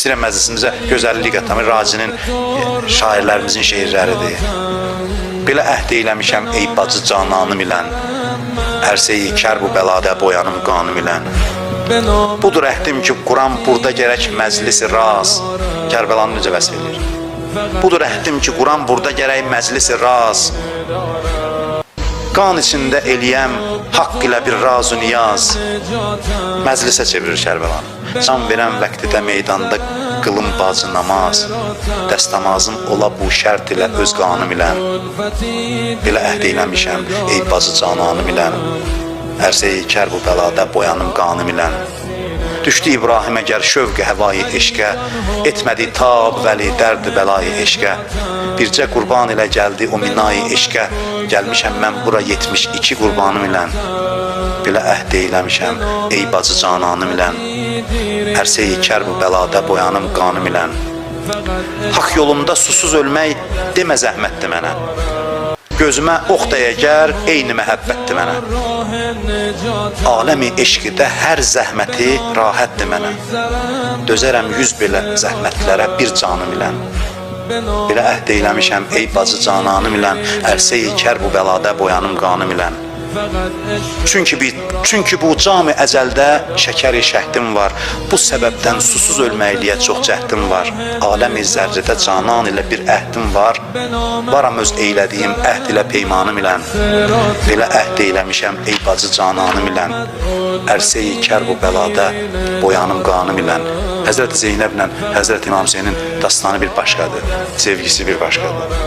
İstəyirəm məclisimizə gözəllik qatan Razinin şairlərimizin şeirləridir. Belə əhd eyləmişəm ey bacı cananım ilən, ərsəyi kər bu bəlada boyanım qanım ilən. Budur əhdim ki, Quran burada gərək məclisi raz. Kərbəlanı necə vəsf edir? Budur əhdim ki, Quran burada gərək məclisi raz. Qan içində eləyəm haqq ilə bir razu niyaz. Məclisə çevirir Kərbəlanı. Can verən vəqtidə meydanda qılım bacı namaz. Dəstəmazım ola bu şərt ilə öz qanım ilən. Belə əhd eyləmişəm ey bacı cananım ilən, ərsəyi kər bu bəlada boyanım qanım ilən. Düşdü İbrahim əgər şövq həvayı eşqə, etmədi tab vəli dərd bəlayı eşqə. Bircə qurban ilə gəldi o minayı eşqə, gəlmişəm mən bura 72 qurbanım ilən. Belə əhd eyləmişəm ey bacı cananım ilən, ərsəyi kər bu bəlada boyanım qanım ilən. Haqq yolunda susuz ölmək demə zəhmətdir mənə, gözümə ox dəyəgər eyni məhəbbətdir mənə. Aləmi eşqidə hər zəhməti rahətdir mənə, dözərəm 100 belə zəhmətlərə bir canım ilən. Belə əhd eyləmişəm ey bacı cananım ilən, ərsəyi kər bu bəlada boyanım qanım ilən. Çünki bu cami əcəldə şəkəri şəhdim var. Bu səbəbdən susuz ölməkliyə çox cəhdim var. Aləmi zərrədə canan ilə bir əhdim var. Varam öz eylədiyim əhd ilə peymanım ilən. Belə əhd eyləmişəm ey bacı cananım ilən, ərsəyi kər bu bəlada boyanım qanım ilən. Həzrəti Zeynəblə Həzrəti İmam Hüseynin dastanı bir başqadır, sevgisi bir başqadır.